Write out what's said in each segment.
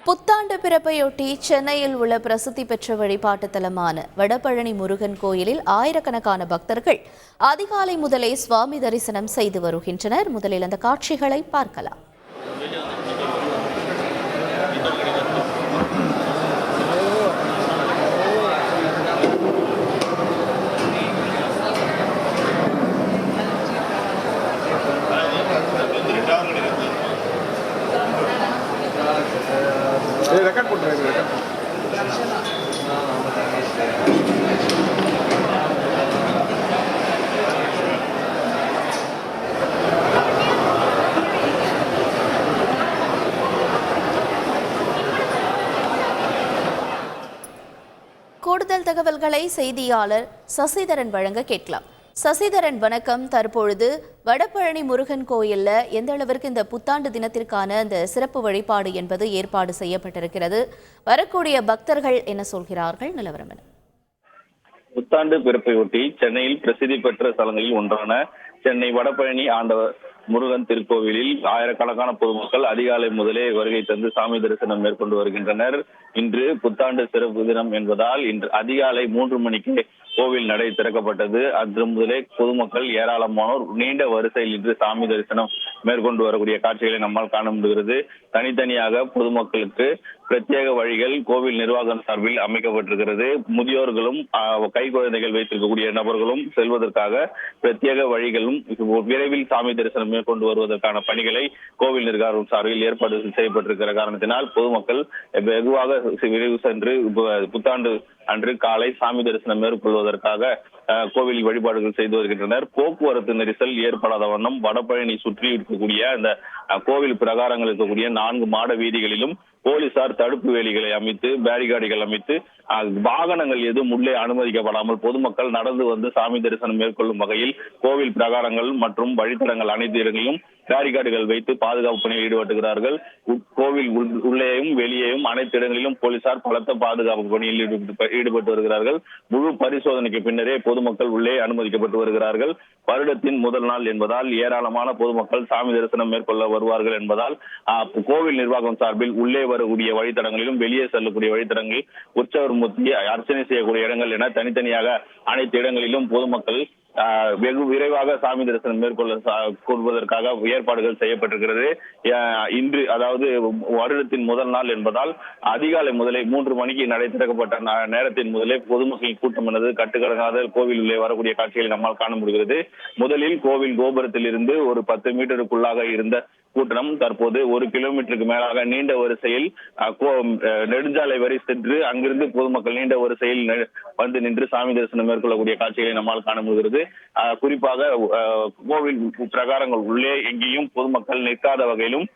புத்தாண்டு பிறப்பையொட்டி சென்னையில் உள்ள பிரசித்தி பெற்ற வழிபாட்டு தலமான வடபழனி முருகன் கோயிலில் ஆயிரக்கணக்கான பக்தர்கள் அதிகாலை முதலே சுவாமி தரிசனம் செய்து வருகின்றனர். முதலில் அந்த காட்சிகளை பார்க்கலாம். கூடுதல் தகவல்களை செய்தியாளர் சசிதரன் வழங்க கேட்கலாம். சசிதரன் வணக்கம். தற்பொழுது வடபழனி முருகன் கோயில்ல எந்த அளவிற்கு இந்த புத்தாண்டு தினத்திற்கான இந்த சிறப்பு வழிபாடு என்பது ஏற்பாடு செய்யப்பட்டிருக்கிறது? வரக்கூடிய பக்தர்கள் என்ன சொல்கிறார்கள்? நிலவரம் என்ன? புத்தாண்டு பிறப்பையொட்டி சென்னையில் பிரசித்தி பெற்ற ஸ்தலங்களில் ஒன்றான சென்னை வடபழனி ஆண்டவர் முருகன் திருக்கோவிலில் ஆயிரக்கணக்கான பொதுமக்கள் அதிகாலை முதலே வருகை தந்து சாமி தரிசனம் மேற்கொண்டு வருகின்றனர். இன்று புத்தாண்டு சிறப்பு தினம் என்பதால் இன்று அதிகாலை 3 மணிக்கு கோவில் நடை திறக்கப்பட்டது. அன்று முதலே பொதுமக்கள் ஏராளமானோர் நீண்ட வரிசையில் இன்று சாமி தரிசனம் மேற்கொண்டு வரக்கூடிய காட்சிகளை நம்மால் காண முடிகிறது. தனித்தனியாக பொதுமக்களுக்கு பிரத்யேக வழிகள் கோவில் நிர்வாகம் சார்பில் அமைக்கப்பட்டிருக்கிறது. முதியோர்களும் கை குழந்தைகள் வைத்திருக்கக்கூடிய நபர்களும் செல்வதற்காக பிரத்யேக வழிகளும் விரைவில் சாமி தரிசனம் மேற்கொண்டு வருவதற்கான பணிகளை கோவில் நிர்வாகம் சார்பில் ஏற்பாடு செய்யப்பட்டிருக்கிற காரணத்தினால் பொதுமக்கள் வெகுவாக விரைவு சென்று புத்தாண்டு அன்று காலை சாமி தரிசனம் மேற்கொள்வதற்காக கோவில் வழிபாடுகள் செய்து வருகின்றனர். போக்குவரத்து நெரிசல் ஏற்படாத வண்ணம் வடபழனி சுற்றி இருக்கக்கூடிய அந்த கோவில் பிரகாரங்கள் இருக்கக்கூடிய 4 மாட வீதிகளிலும் போலீசார் தடுப்பு வேலிகளை அமைத்து பேரிகார்டுகள் அமைத்து வாகனங்கள் எதுவும் உள்ளே அனுமதிக்கப்படாமல் பொதுமக்கள் நடந்து வந்து சாமி தரிசனம் மேற்கொள்ளும் வகையில் கோவில் பிரகாரங்கள் மற்றும் வழித்தடங்கள் அனைத்து இடங்களிலும் பேரிகார்டுகள் வைத்து பாதுகாப்பு பணியில் ஈடுபட்டுகிறார்கள். கோவில் உள்ளேயும் வெளியேயும் அனைத்து இடங்களிலும் போலீசார் பலத்த பாதுகாப்பு பணியில் ஈடுபட்டு வருகிறார்கள். முழு பரிசோதனைக்கு பின்னரே பொதுமக்கள் உள்ளே அனுமதிக்கப்பட்டு வருகிறார்கள். வருடத்தின் முதல் நாள் என்பதால் ஏராளமான பொதுமக்கள் சாமி தரிசனம் மேற்கொள்ள வருவார்கள் என்பதால் கோவில் நிர்வாகம் சார்பில் உள்ளே வரக்கூடிய வழித்தடங்களிலும் வெளியே செல்லக்கூடிய வழித்தடங்களில் உற்சவர் மூர்த்தி அர்ச்சனை செய்யக்கூடிய இடங்கள் என தனித்தனியாக அனைத்து இடங்களிலும் பொதுமக்கள் வெகு விரைவாக சாமி தரிசனம் மேற்கொள்வதற்காக ஏற்பாடுகள் செய்யப்பட்டிருக்கிறது. இன்று அதாவது வருடத்தின் முதல் நாள் என்பதால் அதிகாலை முதலே 3 மணிக்கு நடை திறக்கப்பட்ட நேரத்தின் முதலே பொதுமக்களின் கூட்டம் என்பது கட்டுக்கடங்காத கோவில் உள்ளே வரக்கூடிய காட்சிகளை நம்மால் காண முடிகிறது. முதலில் கோவில் கோபுரத்தில் இருந்து ஒரு 10 மீட்டருக்குள்ளாக இருந்த கூட்டம் தற்போது 1 கிலோமீட்டருக்கு மேலாக நீண்ட வரிசையில் நெடுஞ்சாலை வரை சென்று அங்கிருந்து பொதுமக்கள் நீண்ட வரிசையில் வந்து நின்று சாமி தரிசனம் மேற்கொள்ளக்கூடிய காட்சிகளை நம்மால் காண முடிகிறது. குறிப்பாக கோவில் பிரகாரங்கள் உள்ளே எங்கேயும் பொதுமக்கள் நிற்காத வகையிலும்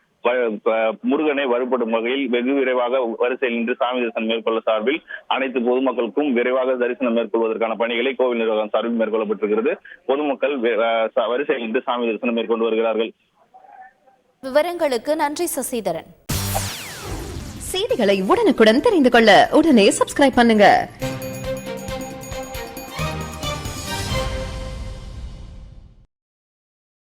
முருகனை வழிபடும் வகையில் வெகு விரைவாக வரிசையில் நின்று சாமி தரிசனம் மேற்கொள்ள சார்பில் அனைத்து பொதுமக்களுக்கும் விரைவாக தரிசனம் மேற்கொள்வதற்கான பணிகளை கோவில் நிர்வாகம் சார்பில் மேற்கொள்ளப்பட்டிருக்கிறது. பொதுமக்கள் வரிசையில் நின்று சாமி தரிசனம் மேற்கொண்டு வருகிறார்கள். விவரங்களுக்கு நன்றி சசிதரன். செய்திகளை உடனுக்குடன் தெரிந்து கொள்ள உடனே சப்ஸ்கிரைப் பண்ணுங்க.